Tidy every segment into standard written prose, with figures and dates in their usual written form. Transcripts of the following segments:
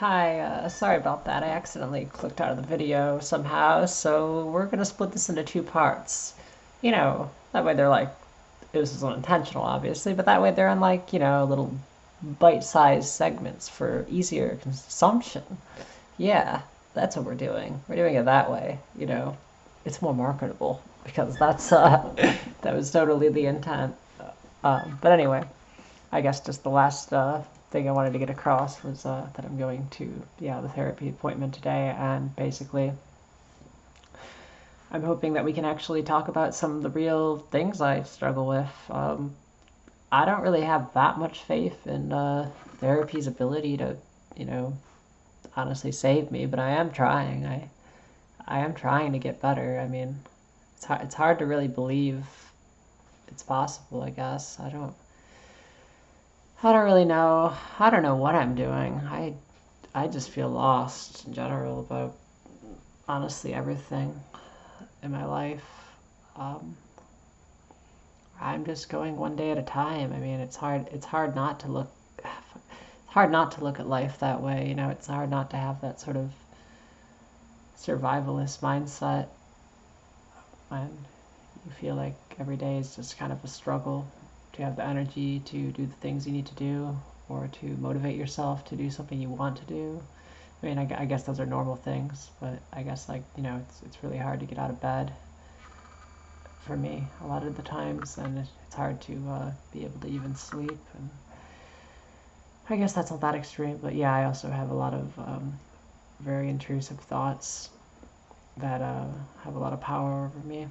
Hi, sorry about that. I accidentally clicked out of the video somehow, so we're gonna split this into two parts. That way they're like, this is unintentional, obviously, but that way they're in like, little bite-sized segments for easier consumption. Yeah, that's what we're doing. We're doing it that way. It's more marketable because that was totally the intent. But anyway, I guess just the last thing I wanted to get across was that I'm going to the therapy appointment today, and basically, I'm hoping that we can actually talk about some of the real things I struggle with. I don't really have that much faith in therapy's ability to, you know, honestly save me, but I am trying. I am trying to get better. I mean, it's hard to really believe it's possible. I guess I don't really know. I don't know what I'm doing. I just feel lost in general about honestly everything in my life. Um, I'm just going one day at a time. I mean, it's hard. It's hard not to look. It's hard not to look at life that way. It's hard not to have that sort of survivalist mindset when you feel like every day is just kind of a struggle to have the energy to do the things you need to do or to motivate yourself to do something you want to do. I mean, I guess those are normal things, but I guess it's really hard to get out of bed for me a lot of the times, and it's hard to be able to even sleep. And I guess that's not that extreme, but yeah, I also have a lot of very intrusive thoughts that have a lot of power over me,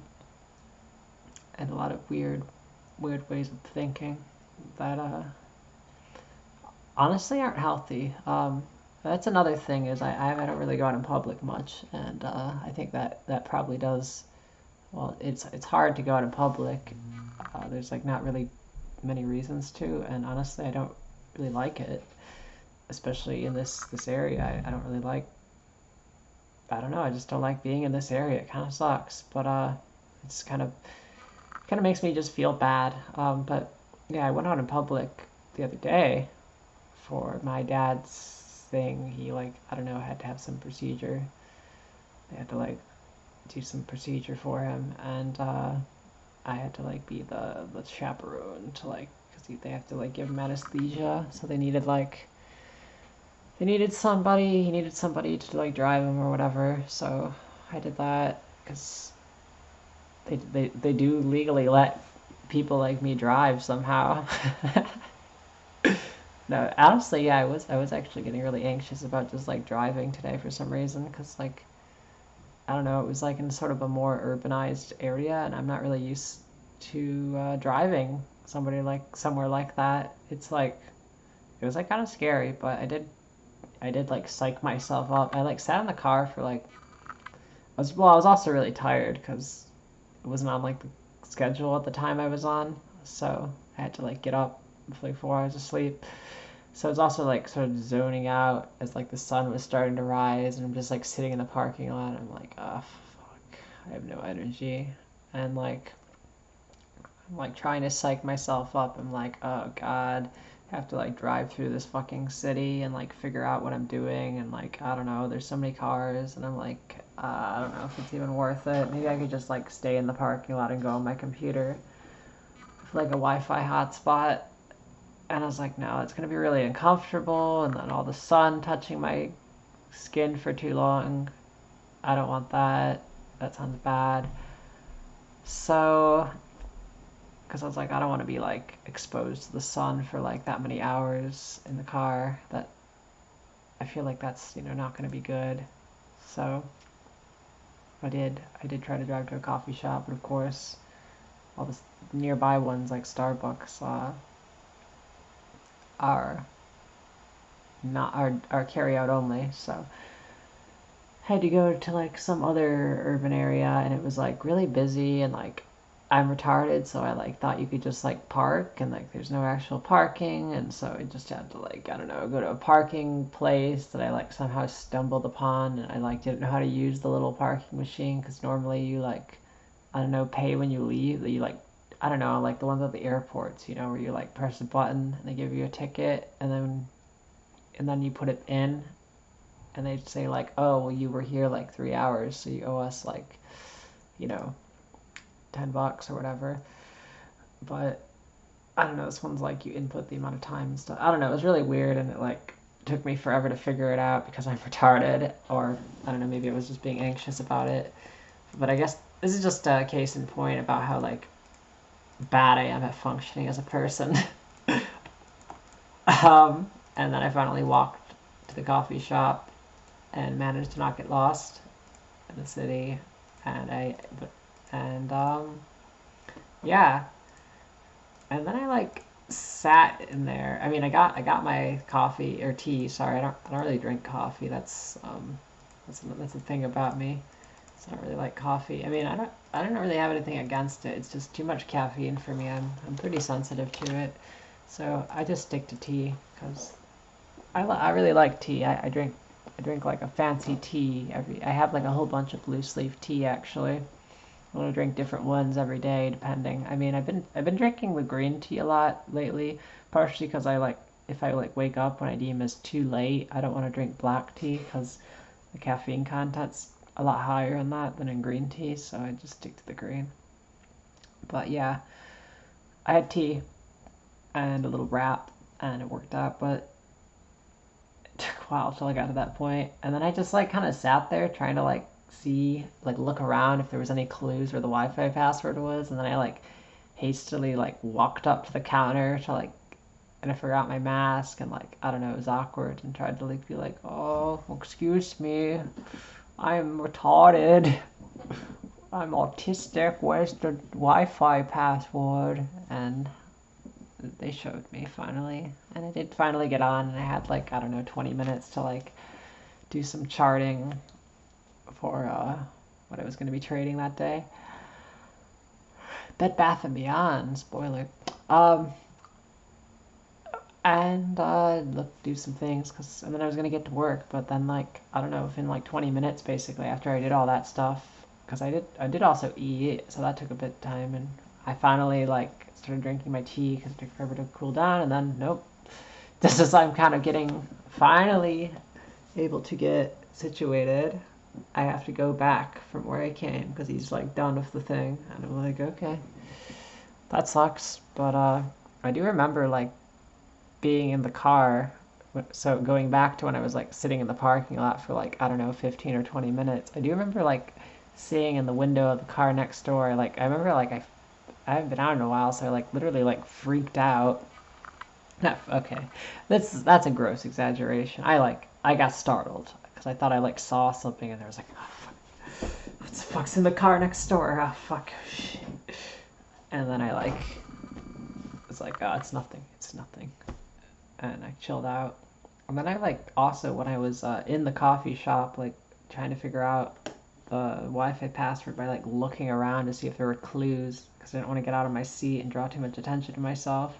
and a lot of weird ways of thinking that honestly aren't healthy. That's another thing is I don't really go out in public much, and I think that probably does. Well, it's hard to go out in public. There's like not really many reasons to, and honestly, I don't really like it, especially in this area. I don't really like. I don't know. I just don't like being in this area. It kind of sucks, but it's kind of makes me just feel bad. But yeah, I went out in public the other day for my dad's thing. He like I don't know had to have some procedure. They had to like do some procedure for him, and I had to like be the chaperone to like because they have to like give him anesthesia, so they needed somebody. He needed somebody to like drive him or whatever. So I did that because they do legally let people like me drive somehow. No, honestly, yeah, I was actually getting really anxious about just like driving today for some reason because like I don't know, it was like in sort of a more urbanized area, and I'm not really used to driving somebody like somewhere like that. It's like it was like kind of scary, but I did like psych myself up. I like sat in the car for like I was also really tired because it wasn't on like the schedule at the time I was on, so I had to like get up for like 4 hours of sleep. So I was also like sort of zoning out as like the sun was starting to rise, and I'm just like sitting in the parking lot. I'm like, oh fuck, I have no energy, and like I'm like trying to psych myself up. I'm like, oh god, I have to like drive through this fucking city and like figure out what I'm doing, and like I don't know, there's so many cars, and I'm like, I don't know if it's even worth it. Maybe I could just like stay in the parking lot and go on my computer with like a Wi-Fi hotspot. And I was like, no, it's gonna be really uncomfortable, and then all the sun touching my skin for too long. I don't want that. That sounds bad. So, because I was like, I don't want to be like exposed to the sun for like that many hours in the car. That I feel like that's not gonna be good. So I did try to drive to a coffee shop, but of course all the nearby ones like Starbucks are not are carry out only. So had to go to like some other urban area, and it was like really busy, and like I'm retarded, so I like thought you could just like park, and like there's no actual parking, and so I just had to like I don't know, go to a parking place that I like somehow stumbled upon, and I like didn't know how to use the little parking machine because normally you like I don't know, pay when you leave. You like I don't know, like the ones at the airports, where you like press a button and they give you a ticket, and then you put it in, and they'd say like, oh, well, you were here like 3 hours, so you owe us like, you know, $10 or whatever. But I don't know, this one's like you input the amount of time and stuff. I don't know, it was really weird, and it like took me forever to figure it out because I'm retarded, or I don't know, maybe I was just being anxious about it. But I guess this is just a case in point about how like bad I am at functioning as a person. And then I finally walked to the coffee shop and managed to not get lost in the city, and yeah, and then I like sat in there. I mean, I got my coffee or tea. Sorry, I don't really drink coffee. That's the thing about me. So I don't really like coffee. I mean, I don't really have anything against it. It's just too much caffeine for me. I'm pretty sensitive to it. So I just stick to tea because I really like tea. I drink like a fancy tea I have like a whole bunch of loose leaf tea actually. I want to drink different ones every day depending. I mean, I've been drinking the green tea a lot lately, partially because I like if I like wake up when I deem it's too late, I don't want to drink black tea because the caffeine content's a lot higher in that than in green tea, so I just stick to the green. But yeah, I had tea and a little wrap and it worked out, but it took a while till I got to that point. And then I just like kind of sat there trying to like see, like look around if there was any clues where the Wi-Fi password was, and then I like hastily like walked up to the counter to like, and I forgot my mask, and like I don't know, it was awkward, and tried to like be like, oh, excuse me, I'm retarded, I'm autistic, where's the Wi-Fi password? And they showed me finally, and I did finally get on, and I had like I don't know 20 minutes to like do some charting for what I was going to be trading that day. Bed Bath and Beyond spoiler. Um, and look, do some things, and then I was gonna get to work, but then like I don't know, within like 20 minutes basically after I did all that stuff, because I did also eat, so that took a bit of time, and I finally like started drinking my tea because it took forever to cool down, and then nope, just as I'm kind of getting finally able to get situated, I have to go back from where I came because he's like done with the thing, and I'm like, okay, that sucks, but I do remember like being in the car. So going back to when I was like sitting in the parking lot for like I don't know 15 or 20 minutes, I do remember like seeing in the window of the car next door. Like I remember like I haven't been out in a while, so I like literally like freaked out. Okay, that's a gross exaggeration. I got startled because I thought I like saw something, and there was like, oh fuck, what the fuck's in the car next door? Oh fuck, shit. And then I like was like, oh, it's nothing, it's nothing, and I chilled out. And then I like also when I was in the coffee shop, like trying to figure out the Wi-Fi password by like looking around to see if there were clues because I didn't want to get out of my seat and draw too much attention to myself.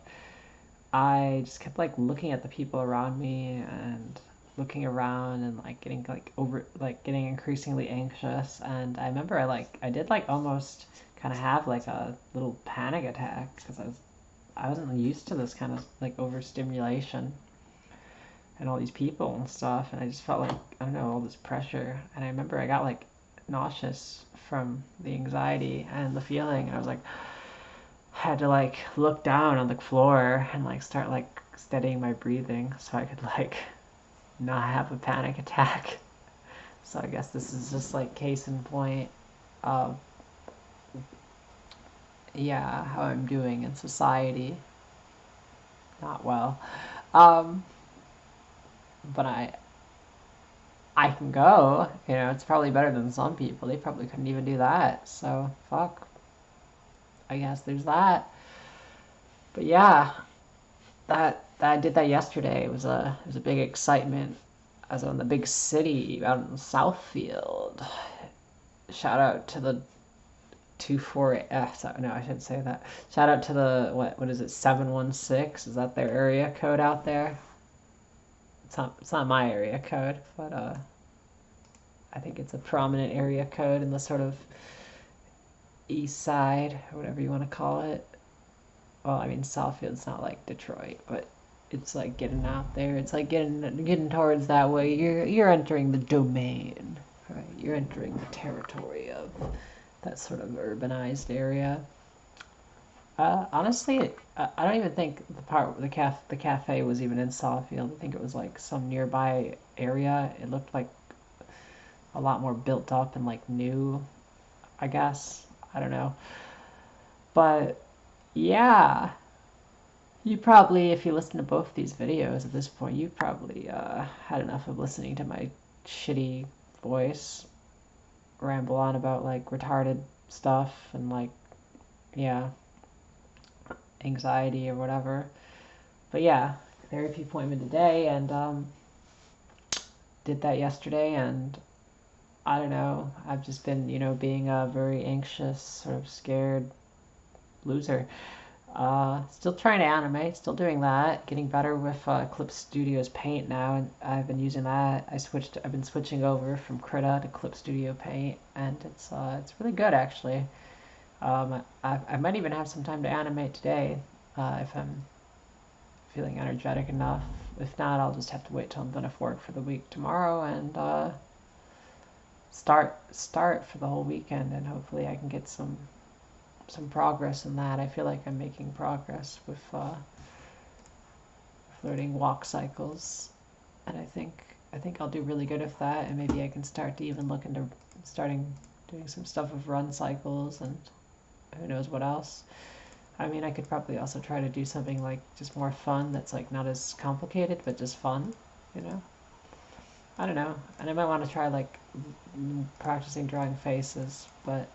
I just kept like looking at the people around me and looking around and like getting like over like getting increasingly anxious. And I remember I did like almost kind of have like a little panic attack because I wasn't used to this kind of like overstimulation and all these people and stuff, and I just felt like I don't know all this pressure. And I remember I got like nauseous from the anxiety and the feeling, and I was like had to like look down on the floor and like start like steadying my breathing so I could like not have a panic attack. So I guess this is just like case in point of yeah how I'm doing in society. Not well. Um, but I can go. You know, it's probably better than some people. They probably couldn't even do that. So fuck. I guess there's that. But yeah, that I did that yesterday. It was a big excitement. I was in the big city out in Southfield. Shout out to the 24. Sorry, no, I shouldn't say that. Shout out to the what is it 716? Is that their area code out there? It's not my area code, but I think it's a prominent area code in the sort of east side or whatever you want to call it. Well, I mean Southfield's not like Detroit, but it's like getting out there. It's like getting towards that way. You're entering the domain, right? You're entering the territory of that sort of urbanized area. Honestly, I don't even think the part where the cafe was even in Sawfield. I think it was like some nearby area. It looked like a lot more built up and like new, I guess. I don't know. But yeah, you probably, if you listen to both these videos at this point, you probably had enough of listening to my shitty voice ramble on about like retarded stuff and like, yeah, anxiety or whatever. But yeah, therapy appointment today, and did that yesterday, and I don't know. I've just been, being a very anxious, sort of scared loser. Still trying to animate, still doing that, getting better with Clip Studio's Paint now, and I've been using that. I've been switching over from Krita to Clip Studio Paint, and it's really good actually. I might even have some time to animate today, if I'm feeling energetic enough. If not, I'll just have to wait till I'm done with work for the week tomorrow and start for the whole weekend, and hopefully I can get some progress in that. I feel like I'm making progress with learning walk cycles, and I think I'll do really good with that, and maybe I can start to even look into starting doing some stuff with run cycles and who knows what else. I mean, I could probably also try to do something like just more fun that's like not as complicated but just fun, you know? I don't know. And I might want to try like practicing drawing faces, but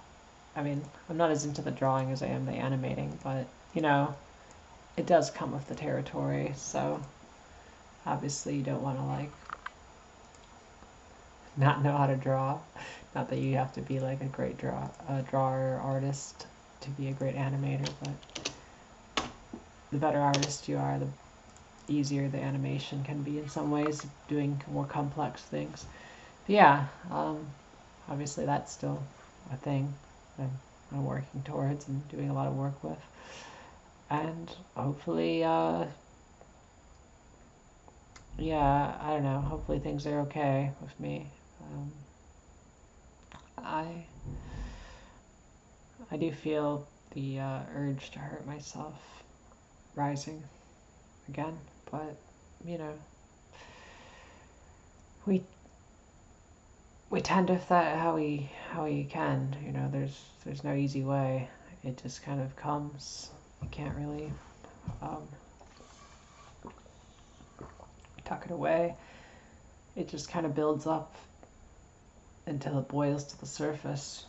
I mean, I'm not as into the drawing as I am the animating, but it does come with the territory, so obviously you don't want to like not know how to draw. Not that you have to be like a great drawer or artist to be a great animator, but the better artist you are, the easier the animation can be in some ways, doing more complex things. But yeah, obviously that's still a thing I'm working towards and doing a lot of work with. And hopefully, yeah, I don't know, hopefully things are okay with me. I I do feel the urge to hurt myself rising again, but you know, we we tend to that how we can. There's no easy way. It just kind of comes. You can't really um, tuck it away. It just kind of builds up until it boils to the surface,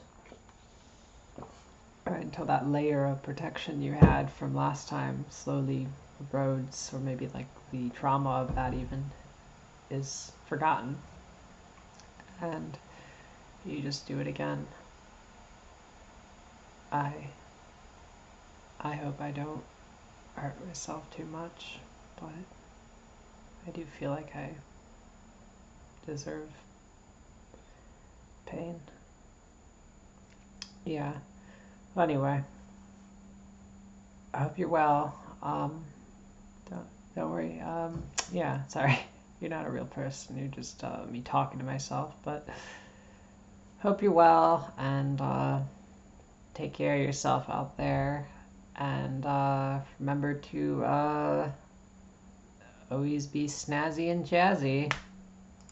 or until that layer of protection you had from last time slowly erodes, or maybe like the trauma of that even is forgotten, and you just do it again. I I hope I don't hurt myself too much, but I do feel like I deserve pain. Yeah. Well, anyway, I hope you're well. Don't worry. Yeah. Sorry, you're not a real person. You're just me talking to myself. But hope you're well, and take care of yourself out there. And remember to always be snazzy and jazzy.